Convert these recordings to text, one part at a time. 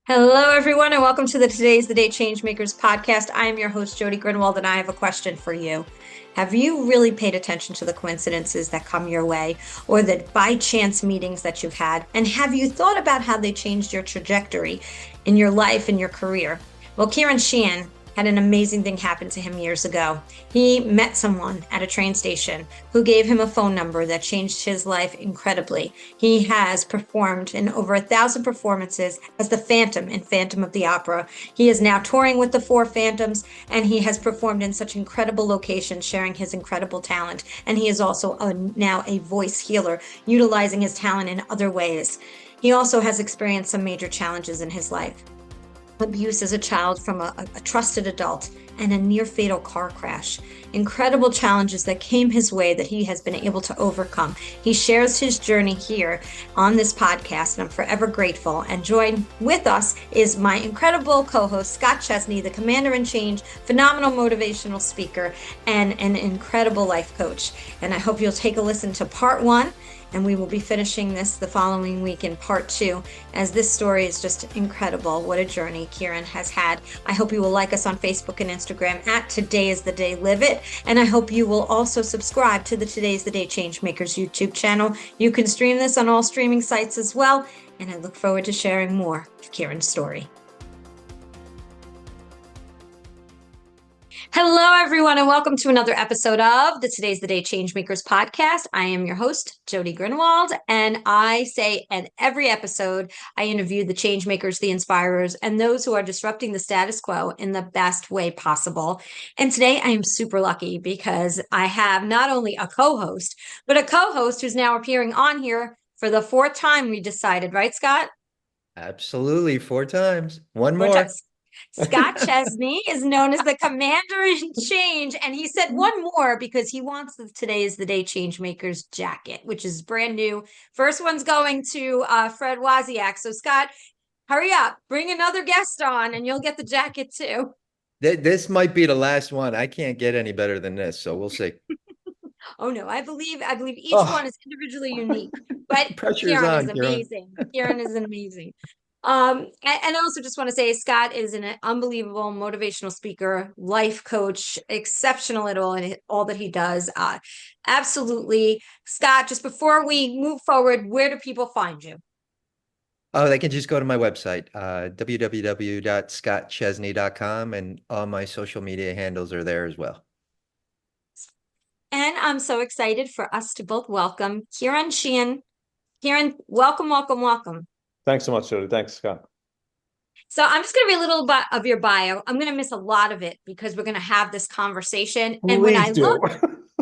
Hello, everyone, and welcome to the Today's the Day Changemakers podcast. I am your host, Jody Grinwald, and I have a question for you. Have you really paid attention to the coincidences that come your way or the by chance meetings that you've had? And have you thought about how they changed your trajectory in your life and your career? Well, Ciarán Sheehan had an amazing thing happen to him years ago. He met someone at a train station who gave him a phone number that changed his life incredibly. He has performed in over 1,000 performances as the Phantom in Phantom of the Opera. He is now touring with the Four Phantoms, and he has performed in such incredible locations, sharing his incredible talent. And he is also now a voice healer, utilizing his talent in other ways. He also has experienced some major challenges in his life. Abuse as a child from a trusted adult, and a near fatal car crash. Incredible challenges that came his way that he has been able to overcome. He shares his journey here on this podcast, and I'm forever grateful. And joined with us is my incredible co-host, Scott Chesney, the Commander in Change, phenomenal motivational speaker, and an incredible life coach. And I hope you'll take a listen to part one. And we will be finishing this the following week in part two, as this story is just incredible. What a journey Ciarán has had. I hope you will like us on Facebook and Instagram at Today is the Day Live It. And I hope you will also subscribe to the Today is the Day Changemakers YouTube channel. You can stream this on all streaming sites as well. And I look forward to sharing more of Ciarán's story. Hello, everyone, and welcome to another episode of the Today's the Day Changemakers podcast. I am your host, Jody Grinwald, and I say in every episode, I interview the changemakers, the inspirers, and those who are disrupting the status quo in the best way possible. And today I am super lucky because I have not only a co-host, but a co-host who's now appearing on here for the fourth time, we decided, right, Scott? Absolutely. 4 times. One Four more. times. Scott Chesney is known as the Commander in Change, and he said one more because he wants the Today is the Day Changemakers jacket, which is brand new. First one's going to Fred Wozniak. So Scott, hurry up, bring another guest on, and you'll get the jacket too. This might be the last one. I can't get any better than this, so we'll see. Oh no, I believe each Oh, one is individually unique, but pressure's Ciarán is on, Ciaran. amazing. Ciarán is amazing. And I also just want to say Scott is an unbelievable motivational speaker, life coach, exceptional at all that he does. Absolutely. Scott, just before we move forward, where do people find you? Oh, they can just go to my website, www.scottchesney.com, and all my social media handles are there as well. And I'm so excited for us to both welcome Ciarán Sheehan. Ciarán, welcome, welcome, welcome. Thanks so much, Jody. Thanks, Scott. So I'm just going to read a little bit of your bio. I'm going to miss a lot of it because we're going to have this conversation. And when I Please do. look,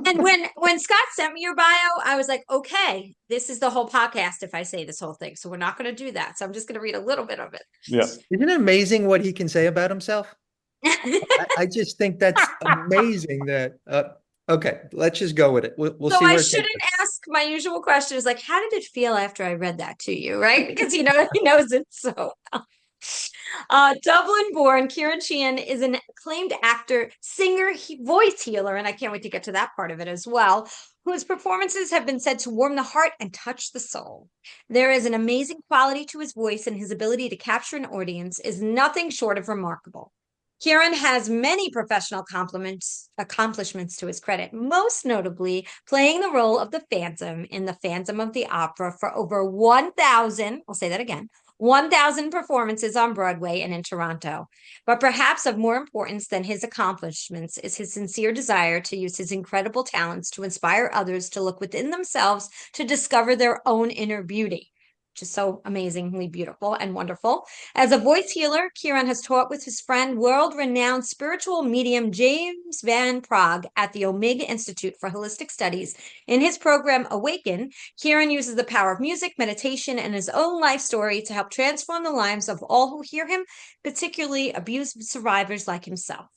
and when Scott sent me your bio, I was like, okay, this is the whole podcast if I say this whole thing. So we're not going to do that. So I'm just going to read a little bit of it. Yeah. Isn't it amazing what he can say about himself? I just think that's amazing that, okay, let's just go with it. We'll So see I where it shouldn't takes us. ask my usual question is like, how did it feel after I read that to you? Right. Because he knows it so well. Dublin born, Ciarán Sheehan is an acclaimed actor, singer, voice healer, and I can't wait to get to that part of it as well, whose performances have been said to warm the heart and touch the soul. There is an amazing quality to his voice, and his ability to capture an audience is nothing short of remarkable. Ciarán has many professional accomplishments to his credit, most notably playing the role of the Phantom in the Phantom of the Opera for over 1,000, I'll say that again, 1,000 performances on Broadway and in Toronto. But perhaps of more importance than his accomplishments is his sincere desire to use his incredible talents to inspire others to look within themselves to discover their own inner beauty. Which is so amazingly beautiful and wonderful. As a voice healer, Ciarán has taught with his friend, world-renowned spiritual medium James Van Praagh at the Omega Institute for Holistic Studies. In his program, Awaken, Ciarán uses the power of music, meditation, and his own life story to help transform the lives of all who hear him, particularly abuse survivors like himself.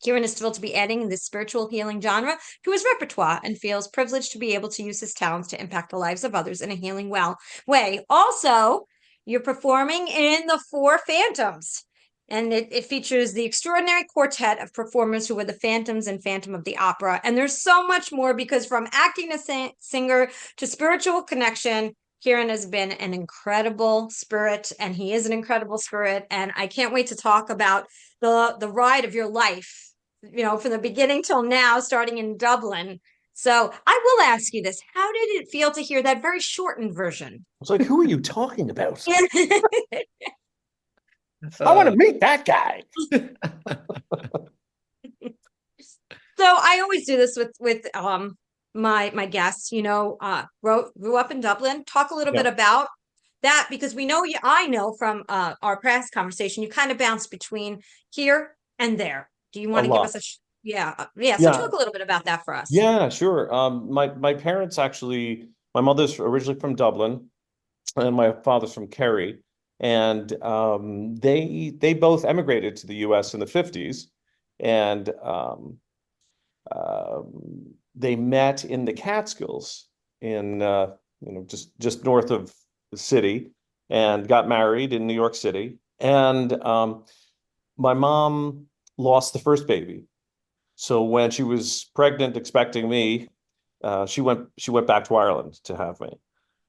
Ciarán is thrilled to be adding this spiritual healing genre to his repertoire and feels privileged to be able to use his talents to impact the lives of others in a healing way. Also, you're performing in the Four Phantoms, and it features the extraordinary quartet of performers who were the Phantoms and Phantom of the Opera. And there's so much more because from acting to singer to spiritual connection, Ciaran has been an incredible spirit, and he is an incredible spirit. And I can't wait to talk about the ride of your life, from the beginning till now, starting in Dublin. So I will ask you this. How did it feel to hear that very shortened version? I was like, who are you talking about? So I want to meet that guy. I always do this with my guests, grew up in Dublin. Talk a little bit about that, because we know you, I know from our past conversation, you kind of bounce between here and there. Do you want to give us so talk a little bit about that for us. Yeah, sure. My parents actually, my mother's originally from Dublin and my father's from Kerry. And they both emigrated to the US in the 50s. And they met in the Catskills in just north of the city, and got married in New York City. And my mom lost the first baby. So when she was pregnant, expecting me, she went back to Ireland to have me.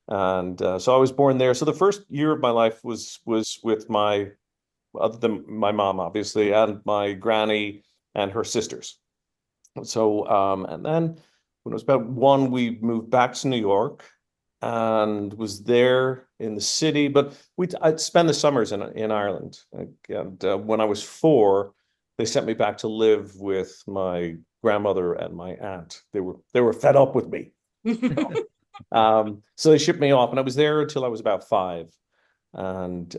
And so I was born there. So the first year of my life was with other than my mom, obviously, and my granny and her sisters. So and then when I was about one, we moved back to New York and was there in the city. But I'd spend the summers in Ireland. And when I was 4, they sent me back to live with my grandmother and my aunt. They were fed up with me. So they shipped me off, and I was there until I was about 5, and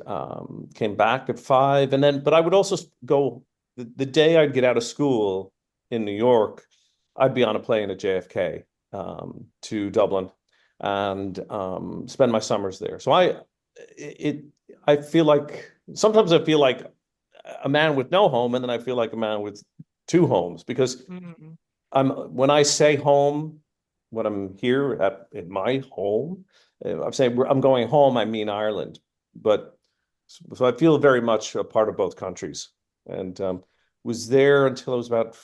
came back at 5. And then, but I would also go the day I'd get out of school in New York, I'd be on a plane at JFK to Dublin, and spend my summers there. So I feel like sometimes I feel like a man with no home, and then I feel like a man with 2 homes, because when I say home, when I'm here in my home, I'm saying I'm going home, I mean Ireland. But so I feel very much a part of both countries, and was there until I was about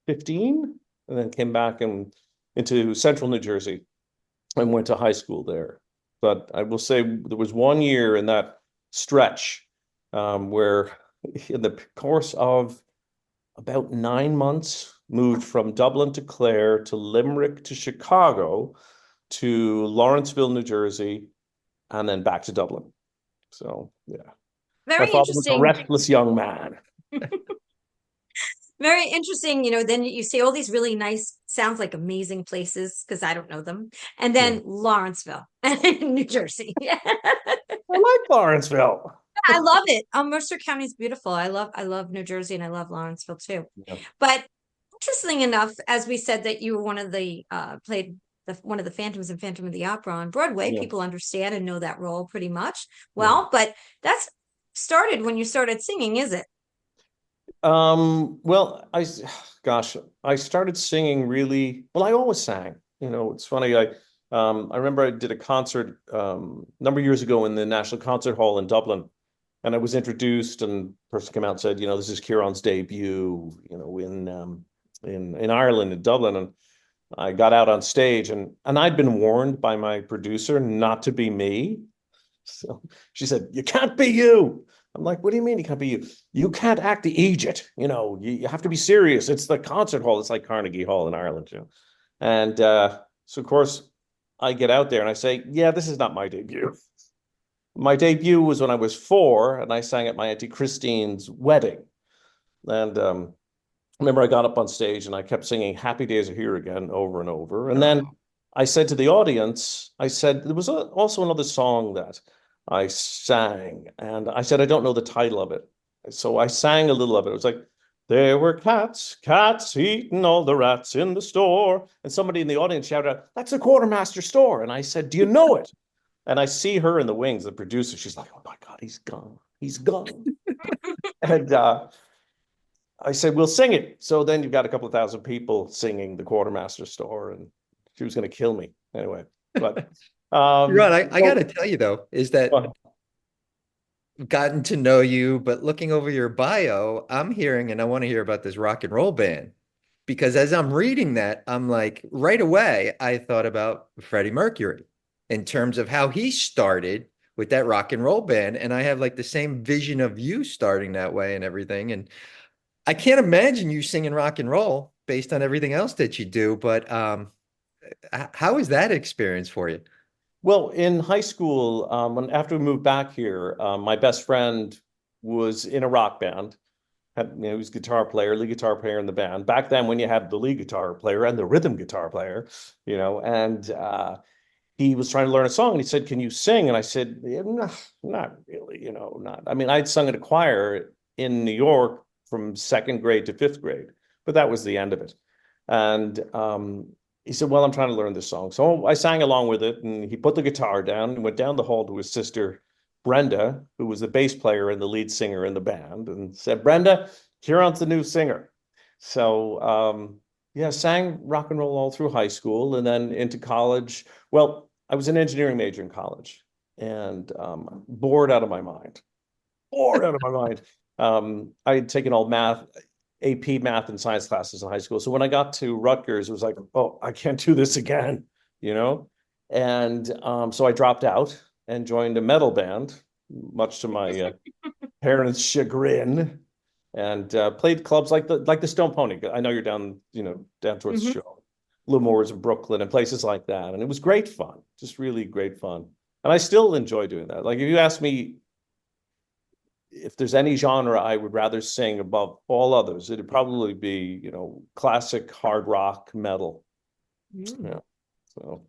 15, and then came back into central New Jersey and went to high school there. But I will say there was one year in that stretch where, in the course of about 9 months, moved from Dublin to Clare to Limerick to Chicago to Lawrenceville, New Jersey, and then back to Dublin. So yeah, very my father was interesting. a restless young man. Very interesting. Then you see all these really nice, sounds like amazing places, because I don't know them. And then Lawrenceville, New Jersey. I like Lawrenceville. I love it. Mercer County is beautiful. I love New Jersey, and I love Lawrenceville too. Yeah. But interesting enough, as we said, that you were one of the played one of the Phantoms in Phantom of the Opera on Broadway. Yeah. People understand and know that role pretty much well. But that's started when you started singing, is it? Well, I started singing really, well, I always sang. It's funny. I remember I did a concert a number of years ago in the National Concert Hall in Dublin, and I was introduced, and a person came out and said, this is Ciaran's debut, in Ireland, in Dublin. And I got out on stage, and I'd been warned by my producer not to be me. So she said, "You can't be you." I'm like, "What do you mean you can't be you? You can't act the Egypt. You have to be serious. It's the concert hall. It's like Carnegie Hall in Ireland, And so, of course, I get out there and I say, "Yeah, this is not my debut." My debut was when I was 4, and I sang at my Auntie Christine's wedding. And I remember I got up on stage and I kept singing "Happy Days Are Here Again" over and over. And then I said to the audience, there was also another song that I sang, and I said, I don't know the title of it. So I sang a little of it. It was like, "There were cats eating all the rats in the store." And somebody in the audience shouted out, "That's the quartermaster store." And I said, "Do you know it?" And I see her in the wings, the producer. She's like, "Oh my God, he's gone. He's gone." And I said, "We'll sing it." So then you've got a couple of thousand people singing the quartermaster store, and she was going to kill me anyway. But Ron, I got to tell you though, is that gotten to know you, but looking over your bio, I'm hearing, and I want to hear about this rock and roll band, because as I'm reading that, I'm like, right away, I thought about Freddie Mercury. in terms of how he started with that rock and roll band. And I have like the same vision of you starting that way and everything. And I can't imagine you singing rock and roll based on everything else that you do. But how is that experience for you? Well, in high school, after we moved back here, my best friend was in a rock band. He was guitar player, lead guitar player in the band. Back then, when you had the lead guitar player and the rhythm guitar player, and he was trying to learn a song, and he said, "Can you sing?" And I said, yeah, no, "Not really, not." I mean, I'd sung at a choir in New York from second grade to fifth grade, but that was the end of it. And he said, "Well, I'm trying to learn this song." So I sang along with it, and he put the guitar down and went down the hall to his sister, Brenda, who was the bass player and the lead singer in the band, and said, "Brenda, Ciaran's the new singer." So, yeah, sang rock and roll all through high school and then into college. Well, I was an engineering major in college and bored out of my mind. Bored out of my mind. I had taken all math, AP math and science classes in high school. So when I got to Rutgers, it was like, oh, I can't do this again, And so I dropped out and joined a metal band, much to my parents' chagrin, and played clubs like the Stone Pony. I know you're down, down towards the show. Livermore's in Brooklyn and places like that. And it was great fun, just really great fun. And I still enjoy doing that. Like if you ask me if there's any genre I would rather sing above all others, it'd probably be, classic hard rock metal. Yeah. So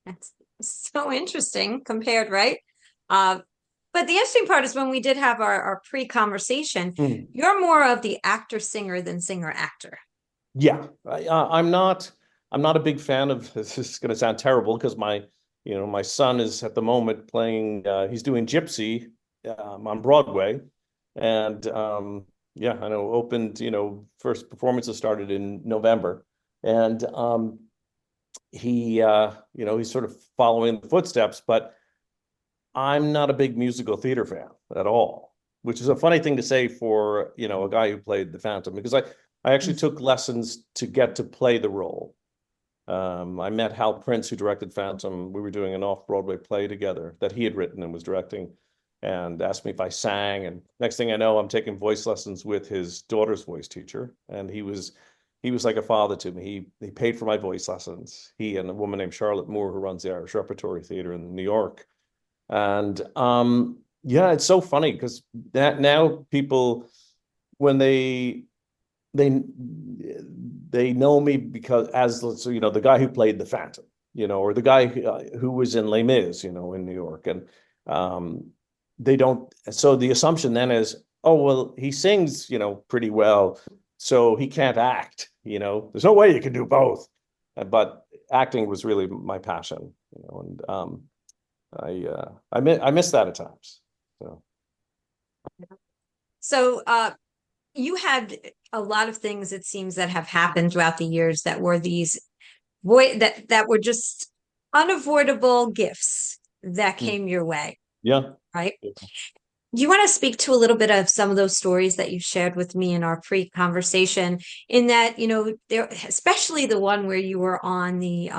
That's so interesting compared, right? But the interesting part is when we did have our pre-conversation, you're more of the actor-singer than singer-actor. Yeah, I'm not a big fan of, this is going to sound terrible because my son is at the moment playing, he's doing Gypsy on Broadway. And yeah, I know opened, first performances started in November. And he, he's sort of following the footsteps, but I'm not a big musical theater fan at all, which is a funny thing to say for, a guy who played the Phantom, because I actually took lessons to get to play the role. I met Hal Prince, who directed Phantom. We were doing an off-Broadway play together that he had written and was directing, and asked me if I sang. And next thing I know, I'm taking voice lessons with his daughter's voice teacher. And he was like a father to me. He paid for my voice lessons. He and a woman named Charlotte Moore, who runs the Irish Repertory Theatre in New York. And yeah, it's so funny because that now people, when they know me because as the guy who played the Phantom, or the guy who was in Les Mis, in New York, and they don't. So the assumption then is, oh well, he sings, pretty well, so he can't act. There's no way you can do both. But acting was really my passion, and I miss that at times. So you had a lot of things, it seems, that have happened throughout the years that were these that were just unavoidable gifts that came your way. Yeah. Right. Do you want to speak to a little bit of some of those stories that you shared with me in our pre-conversation, in that, there, especially the one where you were on the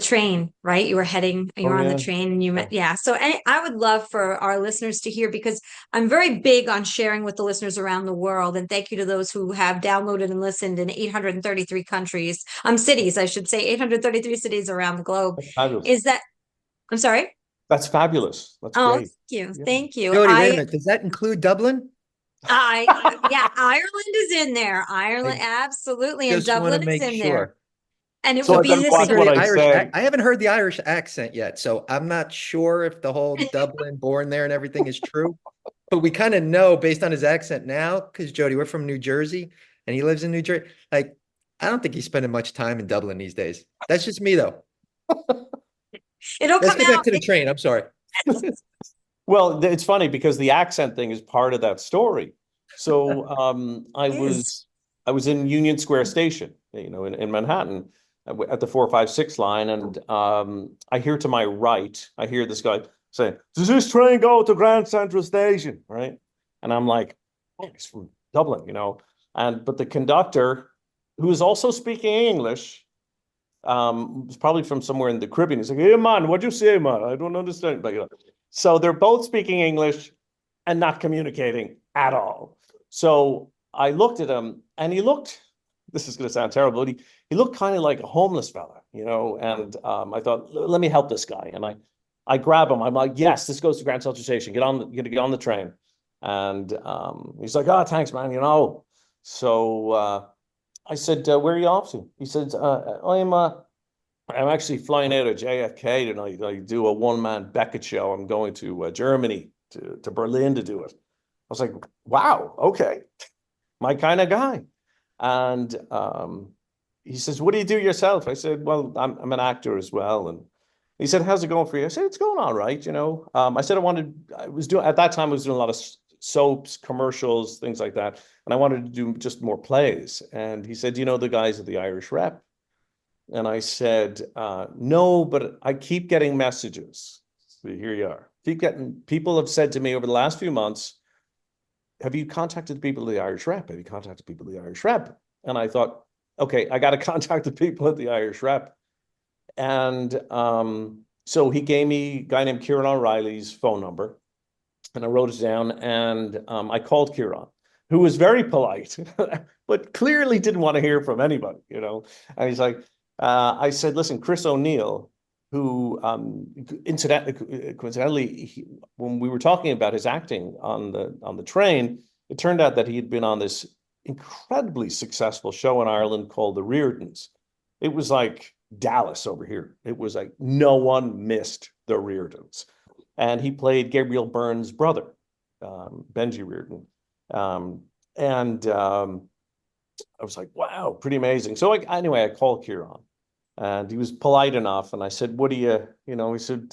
train, right? You were on the train and you met. Yeah. So I would love for our listeners to hear, because I'm very big on sharing with the listeners around the world. And thank you to those who have downloaded and listened in 833 countries, cities, I should say, 833 cities around the globe. I'm sorry? That's fabulous. That's great. Thank you. Yeah. Thank you. Jody, wait a minute. Does that include Dublin? Yeah, Ireland is in there. Ireland, absolutely. And Dublin is in there. And it would be this I haven't heard the Irish accent yet, so I'm not sure if the whole Dublin, born there and everything is true. But we kind of know based on his accent now, because Jody, we're from New Jersey and he lives in New Jersey. Like, I don't think he's spending much time in Dublin these days. That's just me, though. Let's get back to the train. I'm sorry. Well, it's funny because the accent thing is part of that story. So I was in Union Square Station, in Manhattan at the 456 line. And I hear to my right, I hear this guy saying, "Does this train go to Grand Central Station?" Right. And I'm like, oh, he's from Dublin, but the conductor, who is also speaking English, It's probably from somewhere in the Caribbean. He's like, "Hey man, what'd you say, man? I don't understand." But, so they're both speaking English and not communicating at all. So I looked at him, and he looked. This is going to sound terrible, but he looked kind of like a homeless fella, And I thought, let me help this guy, and I grab him. I'm like, "Yes, this goes to Grand Central Station. Get on the train." And he's like, "Oh, thanks, man." So I said, "Where are you off to?" He said, I'm actually flying out of JFK tonight. I do a one-man Beckett show. I'm going to Germany, to Berlin to do it." I was like, "Wow, okay, my kind of guy." And he says, "What do you do yourself?" I said, "Well, I'm an actor as well." And he said, "How's it going for you?" I said, "It's going all right, I said I was doing, at that time, I was doing a lot of soaps, commercials, things like that. And I wanted to do just more plays. And he said, "You know the guys at the Irish Rep?" And I said, "No, but I keep getting messages." So here you are. People have said to me over the last few months, "Have you contacted the people at the Irish Rep? Have you contacted people at the Irish Rep?" And I thought, okay, I got to contact the people at the Irish Rep. And so he gave me a guy named Ciarán O'Reilly's phone number, and I wrote it down, and I called Ciarán, who was very polite, but clearly didn't want to hear from anybody, And he's like, I said, "Listen, Chris O'Neill," who coincidentally, when we were talking about his acting on the train, it turned out that he had been on this incredibly successful show in Ireland called The Reardons. It was like Dallas over here. It was like no one missed The Reardons. And he played Gabriel Byrne's brother, Benji Reardon. And I was like, "Wow, pretty amazing." So anyway, I called Ciarán, and he was polite enough. And I said, "What do he said,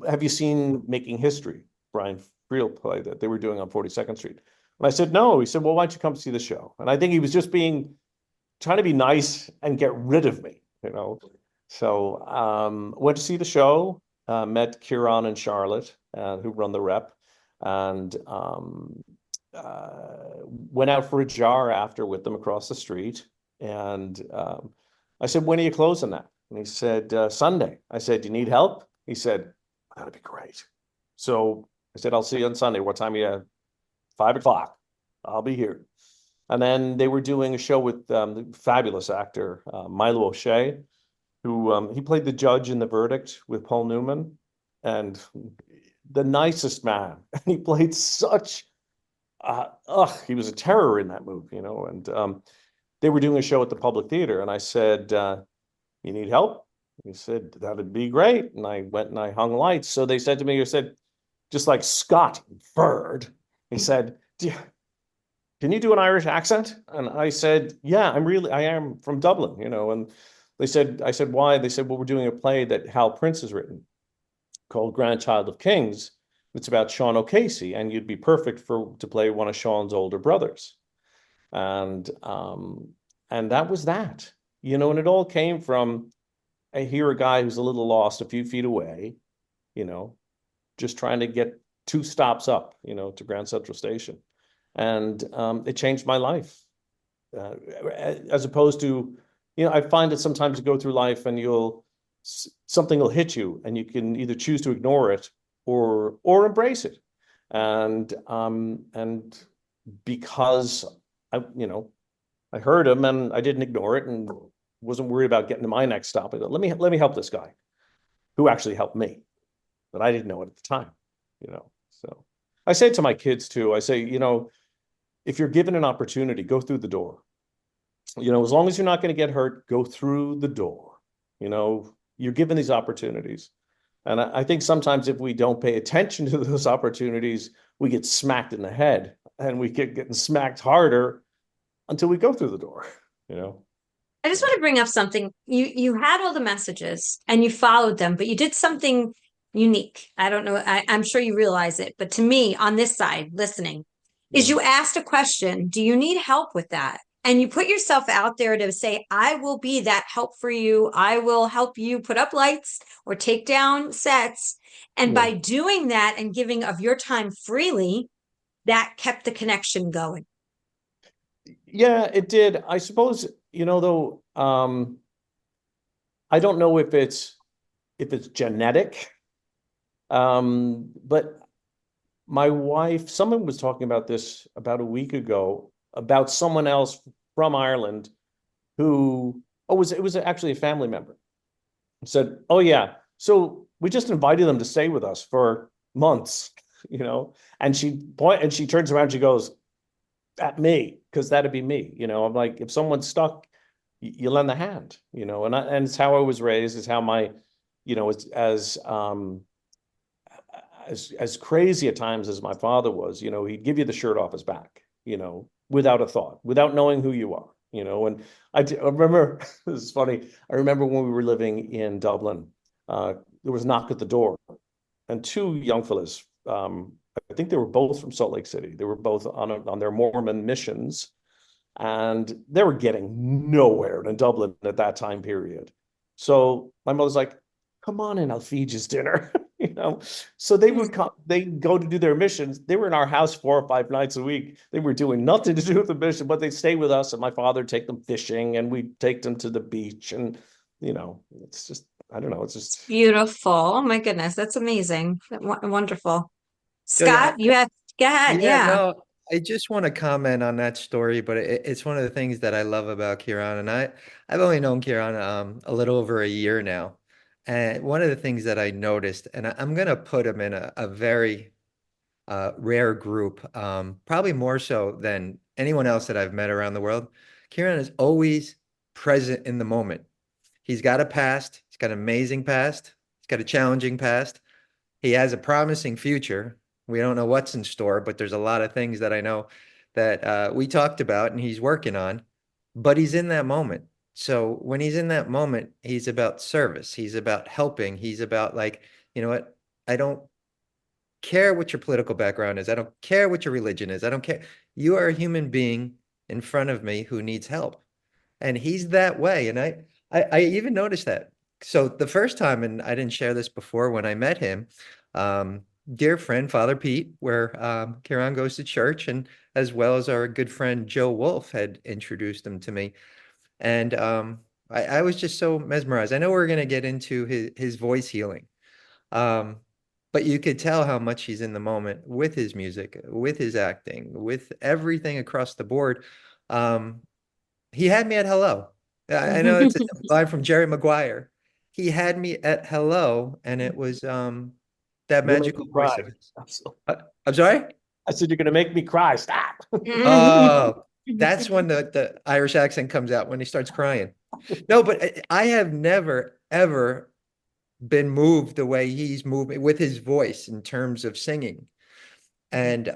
"Have you seen Making History?" Brian Friel play that they were doing on 42nd Street. And I said, "No." He said, "Well, why don't you come see the show?" And I think he was just trying to be nice and get rid of me. So went to see the show, met Ciarán and Charlotte, who run the Rep, and went out for a jar after with them across the street. And I said, "When are you closing that?" And he said, "Sunday." I said, "Do you need help?" He said, "That'd be great." So I said, "I'll see you on Sunday. What time are you? 5 o'clock. I'll be here." And then they were doing a show with the fabulous actor, Milo O'Shea, who he played the judge in The Verdict with Paul Newman, and the nicest man. And he played such, he was a terror in that movie. And they were doing a show at the Public Theater, and I said, "You need help?" He said, "That'd be great." And I went and I hung lights. So they said to me, just like Scott Bird, he said, "Can you do an Irish accent?" And I said, "Yeah, I am from Dublin, And I said, "Why?" They said, "Well, we're doing a play that Hal Prince has written called Grandchild of Kings. It's about Sean O'Casey, and you'd be perfect to play one of Sean's older brothers." And that was that, and it all came from, I hear a guy who's a little lost a few feet away, just trying to get 2 stops up, to Grand Central Station. And it changed my life. As opposed to, I find that sometimes you go through life and something will hit you, and you can either choose to ignore it or embrace it. And because I heard him and I didn't ignore it and wasn't worried about getting to my next stop. I thought, let me help this guy who actually helped me, but I didn't know it at the time. So I say to my kids too, I say, if you're given an opportunity, go through the door. As long as you're not going to get hurt, go through the door. You're given these opportunities. And I think sometimes if we don't pay attention to those opportunities, we get smacked in the head, and we get getting smacked harder until we go through the door. I just want to bring up something. You had all the messages and you followed them, but you did something unique. I don't know. I'm sure you realize it, but to me, on this side, listening, is Yeah. you asked a question, "Do you need help with that?" And you put yourself out there to say, "I will be that help for you. I will help you put up lights or take down sets." And Yeah. by doing that and giving of your time freely, that kept the connection going. Yeah, it did. I suppose, though, I don't know if it's genetic. But my wife, someone was talking about this about a week ago about someone else from Ireland who, it was actually a family member, said, "Oh yeah, so we just invited them to stay with us for months, you know." And she turns around, she goes, "At me, because that'd be me." You know, I'm like, if someone's stuck, you lend a hand, you know, and it's how I was raised, it's how my, you know, it's as crazy at times as my father was, you know, he'd give you the shirt off his back, you know, without a thought, without knowing who you are, you know. And I remember, this is funny. I remember when we were living in Dublin, there was a knock at the door, and two young fellas, I think they were both from Salt Lake City. They were both on their Mormon missions, and they were getting nowhere in Dublin at that time period. So my mother's like, "Come on in, I'll feed you dinner." You know, so they would come, they'd go to do their missions. They were in our house 4 or 5 nights a week. They were doing nothing to do with the mission, but they'd stay with us, and my father would take them fishing, and we'd take them to the beach. And, you know, it's just, I don't know, it's just Beautiful. Oh my goodness, that's amazing. Wonderful. Jody, Scott, go ahead. yeah, Yeah. no, I just want to comment on that story, but it's one of the things that I love about Ciarán, and I've only known Ciarán a little over a year now, and one of the things that I noticed, and I'm gonna put him in a very rare group, probably more so than anyone else that I've met around the world. Ciarán is always present in the moment. He's got a past. He's got an amazing past. He's got a challenging past. He has a promising future. We don't know what's in store, but there's a lot of things that I know that we talked about and he's working on, but he's in that moment. So when he's in that moment, he's about service. He's about helping. He's about like, you know what? I don't care what your political background is. I don't care what your religion is. I don't care. You are a human being in front of me who needs help. And he's that way. And I even noticed that. So the first time, and I didn't share this before when I met him, dear friend, Father Pete, where Ciarán goes to church, and as well as our good friend Joe Wolf had introduced him to me. And I was just so mesmerized. I know we're going to get into his voice healing. But you could tell how much he's in the moment with his music, with his acting, with everything across the board. He had me at hello. I know it's a line from Jerry Maguire. He had me at hello, and it was that magical voice of his. I'm sorry? I said, "You're going to make me cry. Stop." Oh, that's when the Irish accent comes out, when he starts crying. No, but I have never, ever been moved the way he's moved with his voice in terms of singing. And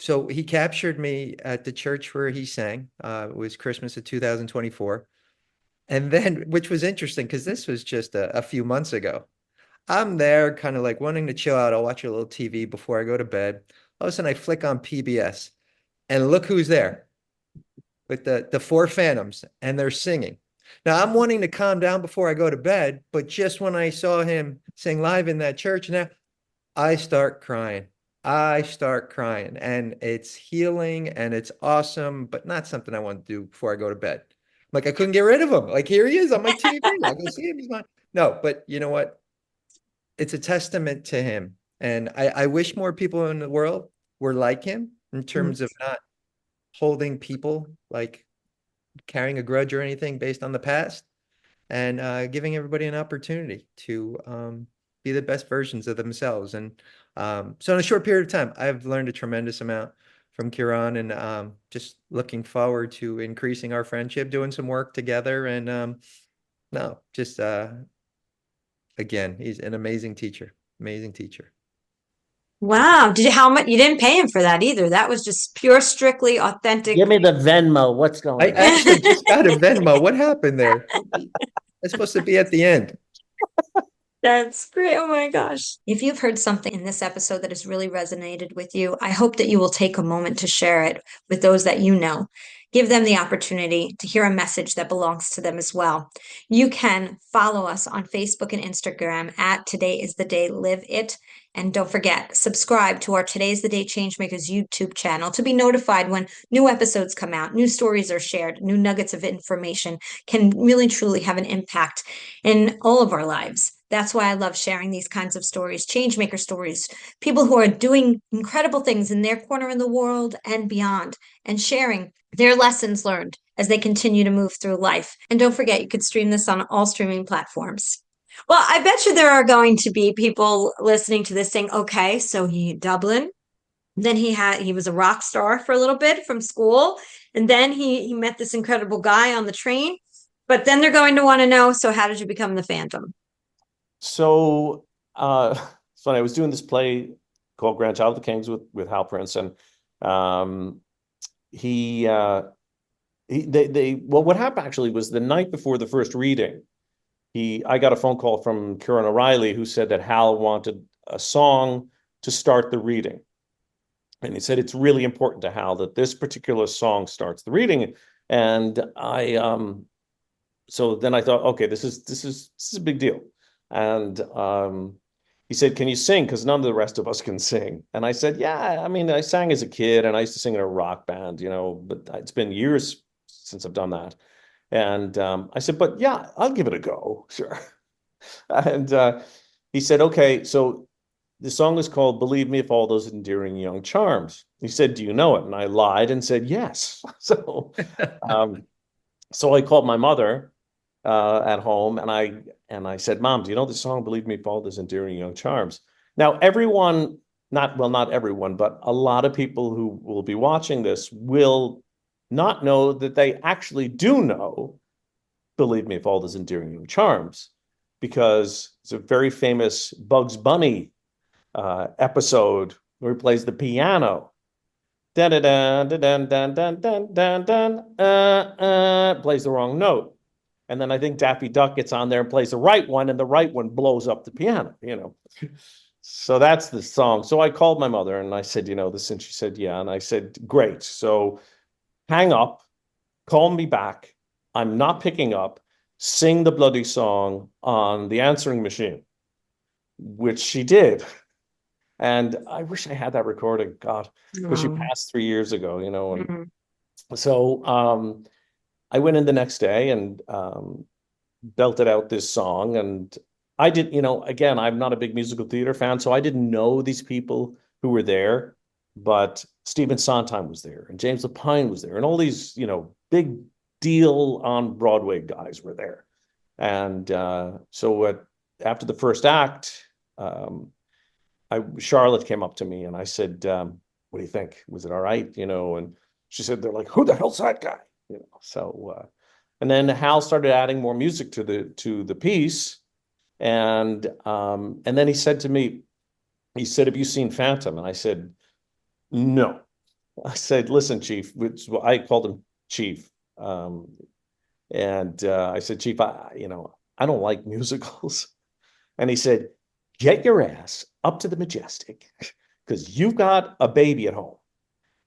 so he captured me at the church where he sang. It was Christmas of 2024. And then, which was interesting because this was just a few months ago. I'm there kind of like wanting to chill out. I'll watch a little TV before I go to bed. All of a sudden I flick on PBS and look who's there with the four Phantoms, and they're singing. Now I'm wanting to calm down before I go to bed, but just when I saw him sing live in that church, now I start crying. I start crying, and it's healing and it's awesome, but not something I want to do before I go to bed. Like I couldn't get rid of him. Like here he is on my TV. I'll go see him. He's mine. No, but you know what? It's a testament to him. And I wish more people in the world were like him in terms of not holding people, like carrying a grudge or anything based on the past, and giving everybody an opportunity to be the best versions of themselves. And so in a short period of time, I've learned a tremendous amount from Ciarán, and just looking forward to increasing our friendship, doing some work together. And no, just again, he's an amazing teacher. Amazing teacher. Wow. How much? You didn't pay him for that either. That was just pure, strictly authentic. Give me the Venmo. What's going I on? actually just got a Venmo. What happened there? It's supposed to be at the end. That's great. Oh my gosh. If you've heard something in this episode that has really resonated with you, I hope that you will take a moment to share it with those that you know. Give them the opportunity to hear a message that belongs to them as well. You can follow us on Facebook and Instagram at Today is the Day Live It. And don't forget, subscribe to our Today's the Day Changemakers YouTube channel to be notified when new episodes come out, new stories are shared, new nuggets of information can really truly have an impact in all of our lives. That's why I love sharing these kinds of stories, changemaker stories, people who are doing incredible things in their corner in the world and beyond, and sharing their lessons learned as they continue to move through life. And don't forget, you could stream this on all streaming platforms. Well, I bet you there are going to be people listening to this saying, okay, so he Dublin, then he was a rock star for a little bit from school, and then he met this incredible guy on the train. But then they're going to want to know, so how did you become the Phantom? So, it's funny. I was doing this play called Grandchild of the Kings with Hal Prince, and um, he well, what happened actually was the night before the first reading, I got a phone call from Ciaran O'Reilly who said that Hal wanted a song to start the reading, and he said it's really important to Hal that this particular song starts the reading, and so then I thought, okay, this is a big deal. And he said, can you sing? Because none of the rest of us can sing. And I said, yeah, I mean, I sang as a kid and I used to sing in a rock band, but it's been years since I've done that. And I said, but yeah, I'll give it a go. Sure. And he said, okay, so the song is called Believe Me If All Those Endearing Young Charms. He said, do you know it? And I lied and said, yes. So I called my mother at home, and I said, Mom, do you know the song Believe Me, Paul, Those Endearing Young Charms? Now, everyone, not everyone, but a lot of people who will be watching this will not know that they actually do know Believe Me, If All Those Endearing Young Charms, because it's a very famous Bugs Bunny episode where he plays the piano. Dun, dun, dun, dun, dun, dun, dun, dun, dun, plays the wrong note. And then I think Daffy Duck gets on there and plays the right one, and the right one blows up the piano, So that's the song. So I called my mother and I said, this, and she said, yeah. And I said, great. So hang up, call me back. I'm not picking up. Sing the bloody song on the answering machine, which she did. And I wish I had that recording, God, because she passed 3 years ago, and so I went in the next day and belted out this song. And I did, again, I'm not a big musical theater fan, so I didn't know these people who were there, but Stephen Sondheim was there and James Lapine was there and all these, big deal on Broadway guys were there. And so after the first act, Charlotte came up to me and I said, what do you think? Was it all right? And she said, they're like, who the hell's that guy? And then Hal started adding more music to the piece. And then he said to me, have you seen Phantom? And I said, no. I said, listen, Chief, which I called him Chief. And I said, Chief, I don't like musicals. And he said, get your ass up to the Majestic because you've got a baby at home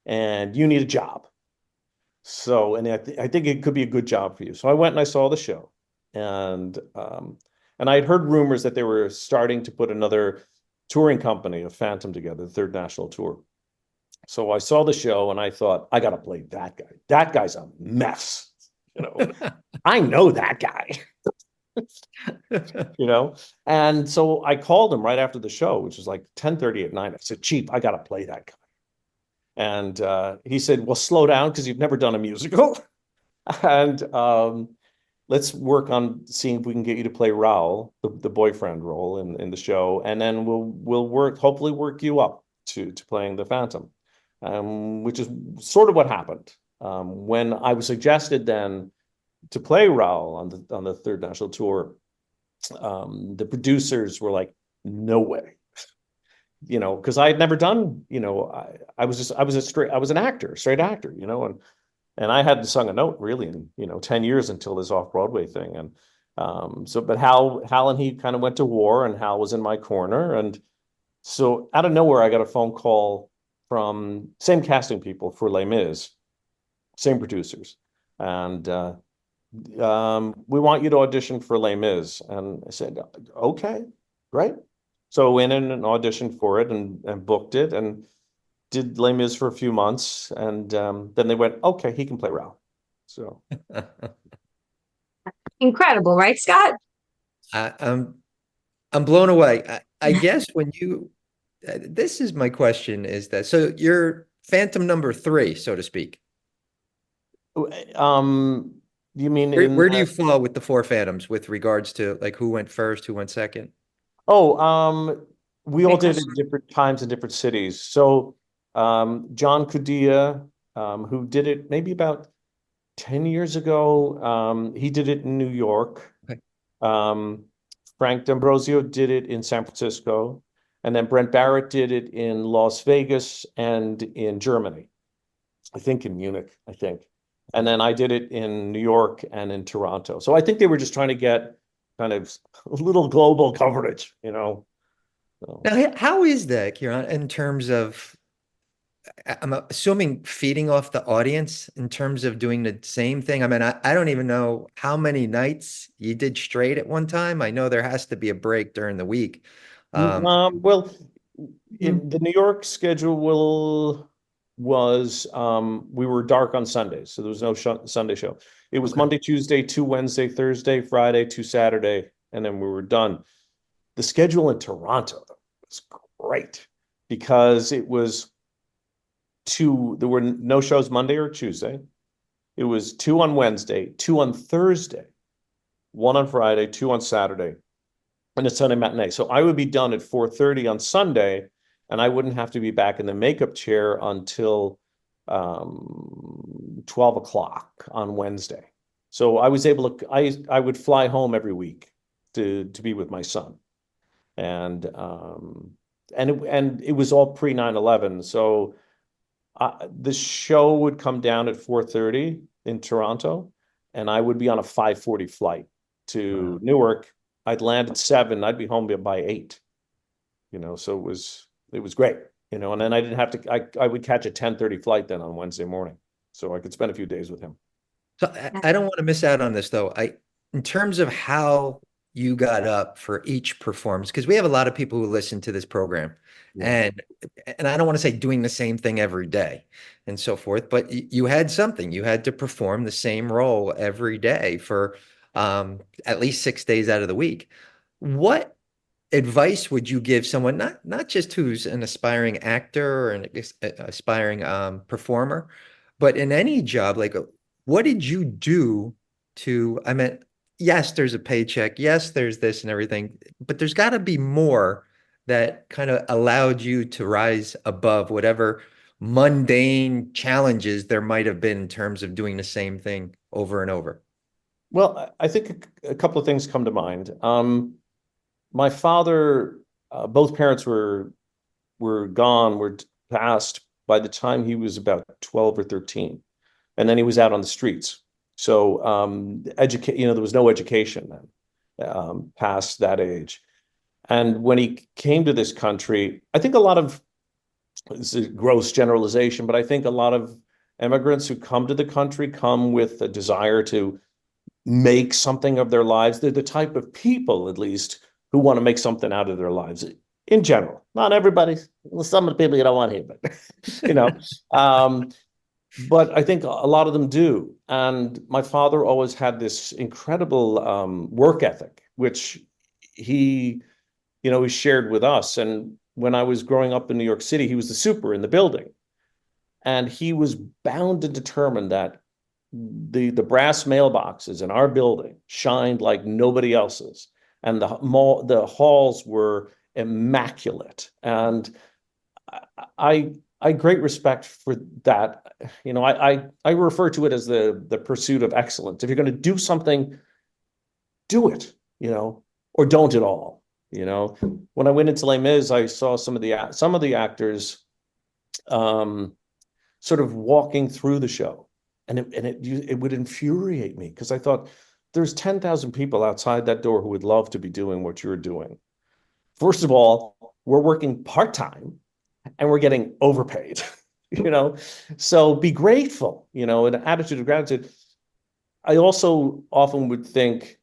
and you need a job. So, and I think it could be a good job for you. So I went and I saw the show, and I had heard rumors that they were starting to put another touring company of Phantom together, the Third National Tour. So I saw the show and I thought, I got to play that guy. That guy's a mess. I know that guy. And so I called him right after the show, which was like 10:30 at night. I said, Chief, I got to play that guy. And he said, well, slow down because you've never done a musical. And let's work on seeing if we can get you to play Raoul, the boyfriend role in the show. And then we'll hopefully work you up to playing the Phantom, which is sort of what happened. When I was suggested then to play Raoul on the Third National Tour, the producers were like, no way. Because I had never done, I was an actor, straight actor, and I hadn't sung a note really in, 10 years until this off-Broadway thing. But Hal and he kind of went to war, and Hal was in my corner. And so out of nowhere, I got a phone call from same casting people for Les Mis, same producers. And we want you to audition for Les Mis. And I said, okay, great. So I went in and auditioned for it and booked it and did Les Mis for a few months. And then they went, okay, he can play Ralph. So Incredible, right, Scott? I, I'm blown away. I guess when you, this is my question is that, so you're Phantom number three, so to speak. you mean Where do you fall with the four Phantoms with regards to like who went first, who went second? We all did it at different times in different cities. So John Cudilla, who did it maybe about 10 years ago, he did it in New York. Okay. Frank D'Ambrosio did it in San Francisco. And then Brent Barrett did it in Las Vegas and in Germany. I think in Munich, I think. And then I did it in New York and in Toronto. So I think they were just trying to get kind of a little global coverage, you know. So. Now, how is that, Ciarán, in terms of, I'm assuming feeding off the audience in terms of doing the same thing? I mean, I don't even know how many nights you did straight at one time. I know there has to be a break during the week. Well, the New York schedule was we were dark on Sundays, so there was no Sunday show. It was Monday, Tuesday, to Wednesday, Thursday, Friday, to Saturday, and then we were done. The schedule in Toronto was great because it was there were no shows Monday or Tuesday. It was 2 on Wednesday, 2 on Thursday, 1 on Friday, 2 on Saturday, and a Sunday matinee. So I would be done at 4:30 on Sunday, and I wouldn't have to be back in the makeup chair until 12 o'clock on Wednesday. So I was able to, I would fly home every week to be with my son. And it was all pre 9/11. So the show would come down at 4:30 in Toronto, and I would be on a 5:40 flight to Newark. I'd land at 7. I'd be home by 8. You know, so it was great. You know, and then I didn't have to. I would catch a 10:30 flight then on Wednesday morning, so I could spend a few days with him. So I don't want to miss out on this though. In terms of how you got up for each performance, because we have a lot of people who listen to this program, and I don't want to say doing the same thing every day and so forth, but you had something. You had to perform the same role every day for at least 6 days out of the week. What advice would you give someone, not just who's an aspiring actor or an aspiring performer, but in any job? Like, what did you do to, I mean, yes, there's a paycheck. Yes, there's this and everything, but there's got to be more that kind of allowed you to rise above whatever mundane challenges there might have been in terms of doing the same thing over and over. Well, I think a couple of things come to mind. My father, both parents were gone, were passed by the time he was about 12 or 13. And then he was out on the streets. So there was no education then past that age. And when he came to this country, I think this is a gross generalization, but I think a lot of immigrants who come to the country come with a desire to make something of their lives. They're the type of people, at least, who want to make something out of their lives in general. Not everybody. Some of the people you don't want here, but you know. But I think a lot of them do. And my father always had this incredible work ethic, which he shared with us. And when I was growing up in New York City, he was the super in the building. And he was bound and determined that the brass mailboxes in our building shined like nobody else's. And the halls were immaculate. And I great respect for that. You know, I refer to it as the pursuit of excellence. If you're going to do something, do it, you know, or don't at all. You know, when I went into Les Mis, I saw some of the actors sort of walking through the show, and it would infuriate me because I thought, there's 10,000 people outside that door who would love to be doing what you're doing. First of all, we're working part-time and we're getting overpaid, so be grateful, an attitude of gratitude. I also often would think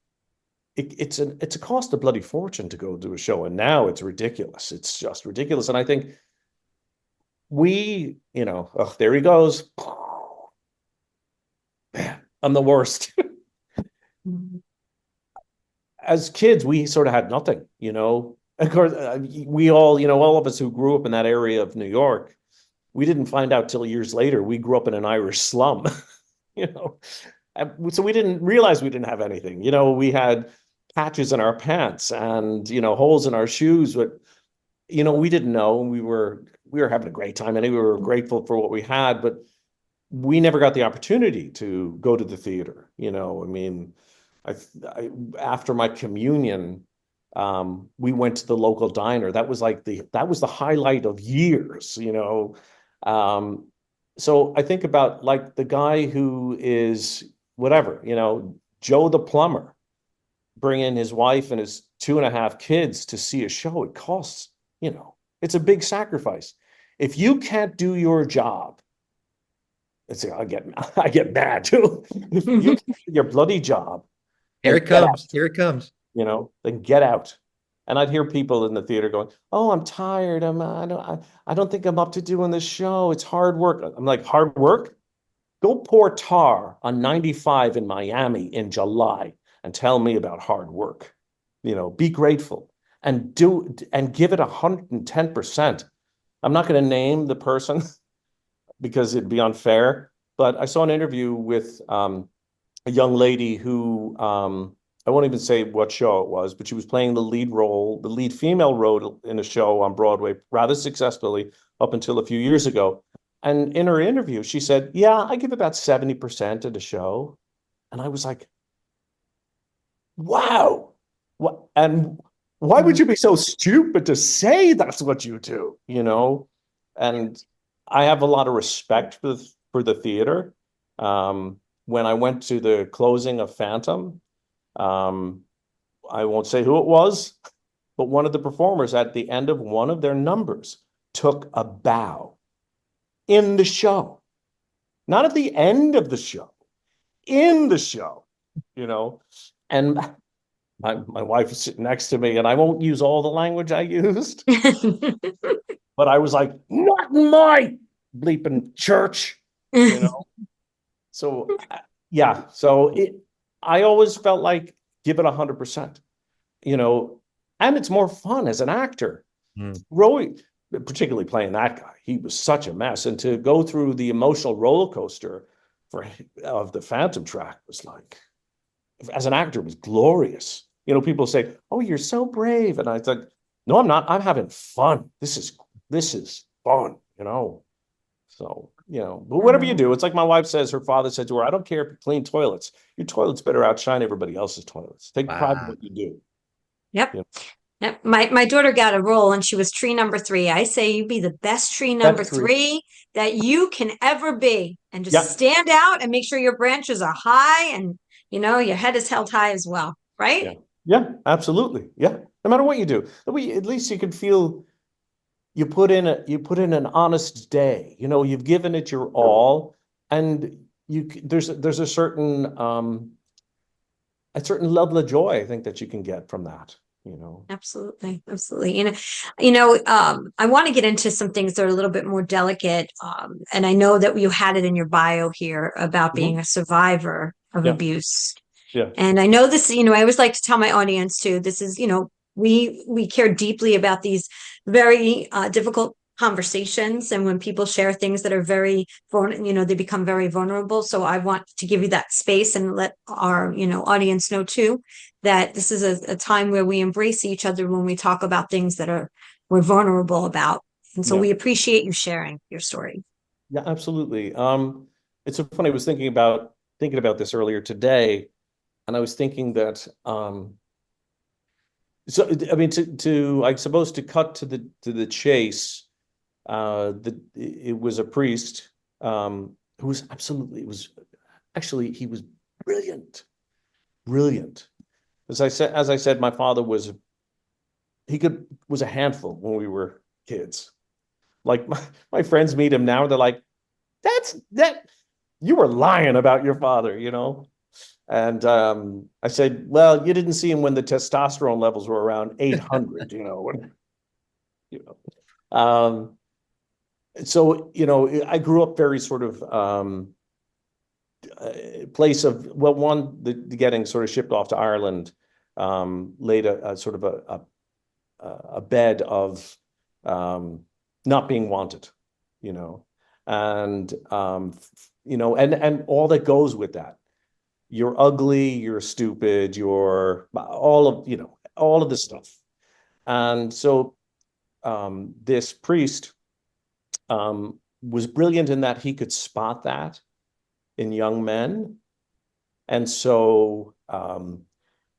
it's a cost a bloody fortune to go do a show, and now it's ridiculous. It's just ridiculous. And I think there he goes. Man, I'm the worst. As kids, we sort of had nothing, Of course, we all of us who grew up in that area of New York, we didn't find out till years later. We grew up in an Irish slum, so we didn't realize we didn't have anything. We had patches in our pants and holes in our shoes, but we didn't know. We were having a great time, and we were grateful for what we had, but we never got the opportunity to go to the theater. I mean, after my communion, we went to the local diner. That was the highlight of years. So I think about like the guy who is whatever, Joe the plumber, bringing his wife and his 2.5 kids to see a show. It costs, it's a big sacrifice. If you can't do your job, I get mad too. If you can't do your bloody job, Here it comes. Here it comes. Then get out. And I'd hear people in the theater going, "Oh, I'm tired. I don't think I'm up to doing this show. It's hard work." I'm like, hard work? Go pour tar on 95 in Miami in July and tell me about hard work. Be grateful and give it 110%. I'm not going to name the person because it'd be unfair, but I saw an interview with a young lady who I won't even say what show it was, but she was playing the lead female role in a show on Broadway rather successfully up until a few years ago. And in her interview, she said, "Yeah, I give about 70% of the show." And I was like, wow. What? And why would you be so stupid to say that's what you do? And I have a lot of respect for the theater. When I went to the closing of Phantom, I won't say who it was, but one of the performers at the end of one of their numbers took a bow in the show, not at the end of the show, in the show, and my wife is sitting next to me, and I won't use all the language I used, but I was like, "Not in my bleeping church," So yeah, I always felt like give it 100%, and it's more fun as an actor. Roy, particularly playing that guy, he was such a mess, and to go through the emotional roller coaster of the Phantom track was like, as an actor, it was glorious. People say, "Oh, you're so brave," and I thought, "No, I'm not. I'm having fun. This is fun." So, but whatever you do, it's like my wife says, her father said to her, "I don't care if you clean toilets. Your toilets better outshine everybody else's toilets. Take pride in what you do." Yep. Yep. My daughter got a role and she was tree number 3. I say you be the best tree number 3 that you can ever be, and just stand out and make sure your branches are high and your head is held high as well. Right? Yeah, absolutely. Yeah. No matter what you do, at least you can feel you put in an honest day. You've given it your all, and there's a certain level of joy, I think, that you can get from that. Absolutely. I want to get into some things that are a little bit more delicate. And I know that you had it in your bio here about being a survivor of abuse. Yeah. And I know this, I always like to tell my audience too, this is, we care deeply about these very difficult conversations, and when people share things that are very they become very vulnerable. So I want to give you that space and let our audience know too that this is a time where we embrace each other when we talk about things that we're vulnerable about. And so we appreciate you sharing your story. Yeah, absolutely. It's so funny. I was thinking about this earlier today, and I was thinking that so I mean, I suppose, to cut to the chase, it was a priest who was he was brilliant, brilliant. As I said, my father was a handful when we were kids. Like my friends meet him now, they're like, that you were lying about your father, you know? And I said, well, you didn't see him when the testosterone levels were around 800, you know. You know. So, you know, I grew up very sort of place of, well, one, the getting sort of shipped off to Ireland laid a sort of a bed of not being wanted, you know, and you know, and all that goes with that. You're ugly, you're stupid, you're all of, you know, all of this stuff. And so this priest was brilliant in that he could spot that in young men. And so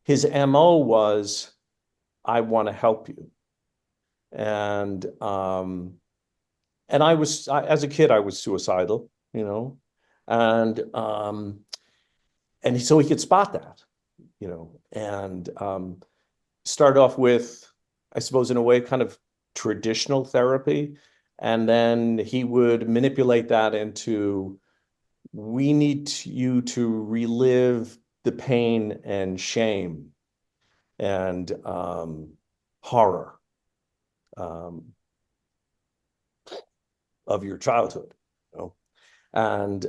his MO was, I want to help you. And as a kid, I was suicidal, you know, and so he could spot that, you know, and start off with, I suppose, in a way, kind of traditional therapy. And then he would manipulate that into, we need you to relive the pain and shame and horror of your childhood, you know? And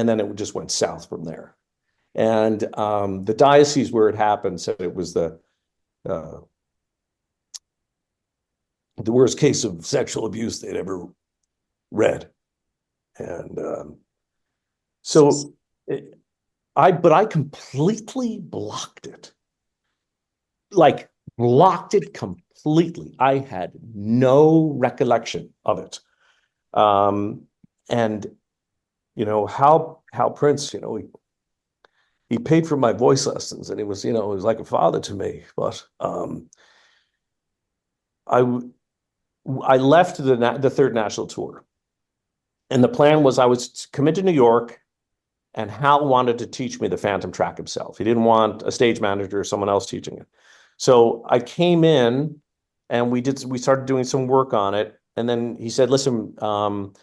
then it just went south from there. And the diocese where it happened said it was the worst case of sexual abuse they'd ever read. And but I completely blocked it. Like, blocked it completely. I had no recollection of it. And, you know, Hal Prince, you know, he paid for my voice lessons, and he was, you know, he was like a father to me. But I left the third national tour, and the plan was I was come into New York, and Hal wanted to teach me the Phantom track himself. He didn't want a stage manager or someone else teaching it. So I came in, and we started doing some work on it. And then he said, listen, one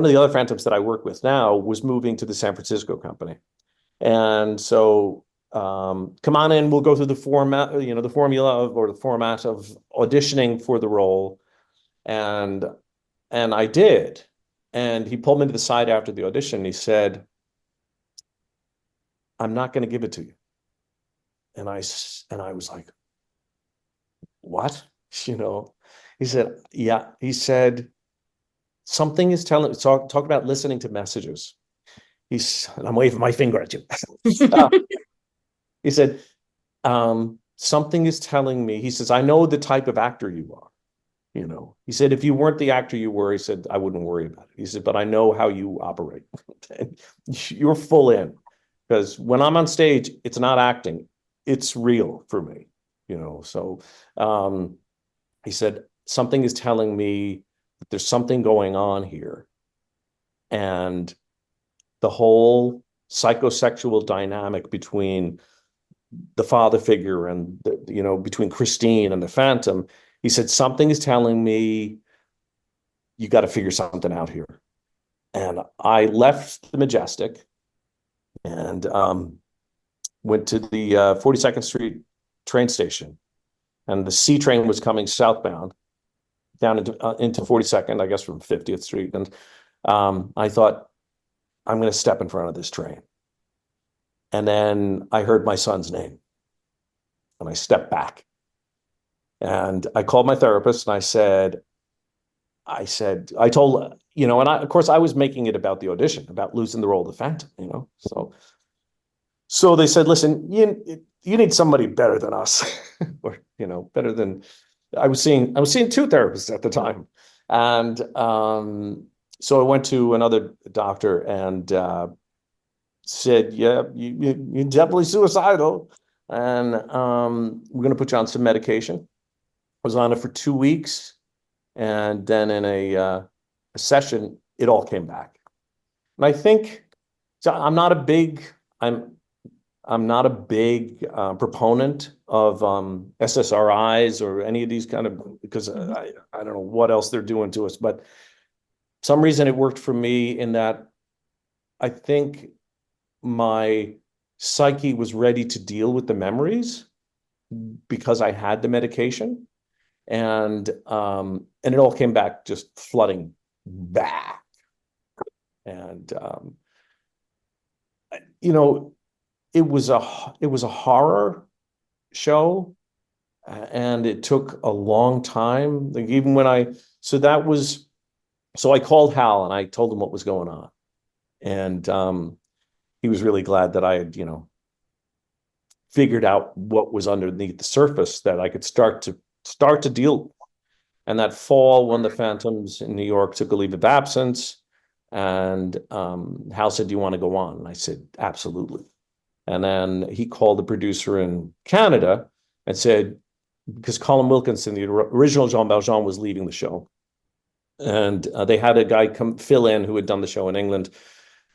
of the other Phantoms that I work with now was moving to the San Francisco company. And so come on in, we'll go through the format, you know, the format of auditioning for the role. And I did. And he pulled me to the side after the audition. He said, I'm not going to give it to you. And I was like, what? You know, he said, yeah. He said, something is telling, talk about listening to messages. And I'm waving my finger at you. He said, something is telling me, he says, I know the type of actor you are. You know, he said, if you weren't the actor you were, he said, I wouldn't worry about it. He said, but I know how you operate. You're full in, because when I'm on stage, it's not acting, it's real for me, you know. So he said, something is telling me that there's something going on here. And the whole psychosexual dynamic between the father figure and you know, between Christine and the Phantom, he said, something is telling me you got to figure something out here. And I left the Majestic and went to the 42nd Street train station, and the C train was coming southbound down into 42nd, I guess, from 50th Street. And I thought, I'm going to step in front of this train. And then I heard my son's name, and I stepped back. And I called my therapist, and I told, you know, and of course, I was making it about the audition, about losing the role of the Phantom, you know. So they said, listen, you need somebody better than us, or, you know, better than, I was seeing two therapists at the time. And so I went to another doctor and said, yeah, you're definitely suicidal. And we're going to put you on some medication. I was on it for 2 weeks. And then in a session, it all came back. And I think, so I'm I'm not a big proponent of SSRIs or any of these kind of, because I don't know what else they're doing to us, but some reason it worked for me in that I think my psyche was ready to deal with the memories because I had the medication, and it all came back just flooding back. And you know, it was a horror show, and it took a long time. Like even when so I called Hal and I told him what was going on, and he was really glad that I had, figured out what was underneath the surface that I could start to deal with. And that fall, when the Phantoms in New York took a leave of absence, and Hal said, "Do you want to go on?" And I said, "Absolutely." And then he called the producer in Canada and said, because Colin Wilkinson, the original Jean Valjean, was leaving the show, and they had a guy come fill in who had done the show in England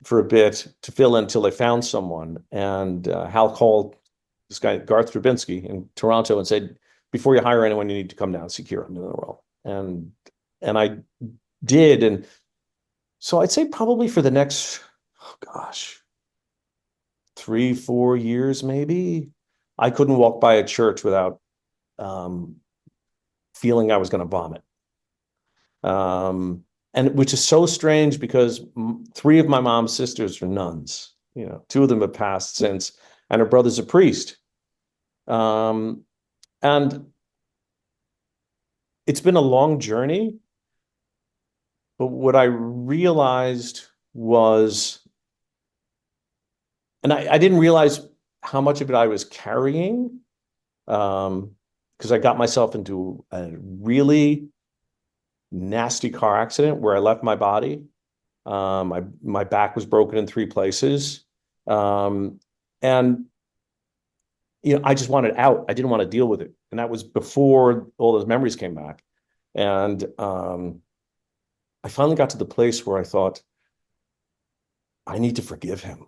for a bit to fill in until they found someone. And Hal called this guy, Garth Drabinsky, in Toronto and said, "Before you hire anyone, you need to come down and see Ciaran in the role." And I did. And so I'd say probably for the next, 3-4 years, maybe, I couldn't walk by a church without feeling I was going to vomit. And which is so strange because 3 of my mom's sisters are nuns. 2 of them have passed since, and her brother's a priest. And it's been a long journey. But what I realized was, and I didn't realize how much of it I was carrying, because I got myself into a really nasty car accident where I left my body. My back was broken in 3 places. And I just wanted out. I didn't want to deal with it. And that was before all those memories came back. And I finally got to the place where I thought, I need to forgive him.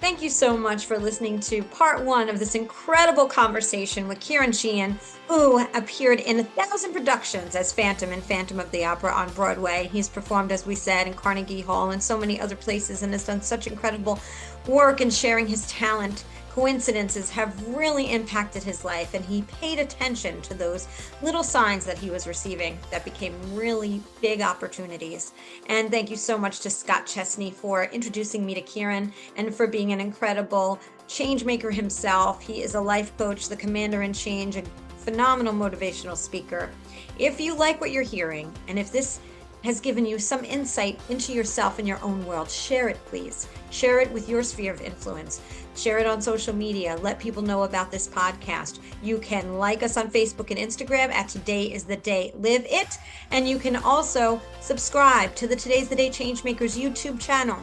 Thank you so much for listening to part 1 of this incredible conversation with Ciarán Sheehan, who appeared in 1,000 productions as Phantom in Phantom of the Opera on Broadway. He's performed, as we said, in Carnegie Hall and so many other places, and has done such incredible work in sharing his talent. Coincidences have really impacted his life, and he paid attention to those little signs that he was receiving that became really big opportunities. And thank you so much to Scott Chesney for introducing me to Ciarán and for being an incredible change maker himself. He is a life coach, the commander in change, a phenomenal motivational speaker. If you like what you're hearing, and if this has given you some insight into yourself and your own world, share it, please. Share it with your sphere of influence. Share it on social media. Let people know about this podcast. You can like us on Facebook and Instagram at Today is the Day Live It. And you can also subscribe to the Today's the Day Changemakers YouTube channel.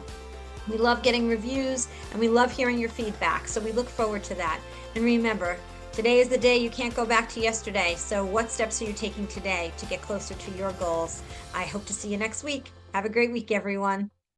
We love getting reviews and we love hearing your feedback. So we look forward to that. And remember, today is the day you can't go back to yesterday. So what steps are you taking today to get closer to your goals? I hope to see you next week. Have a great week, everyone.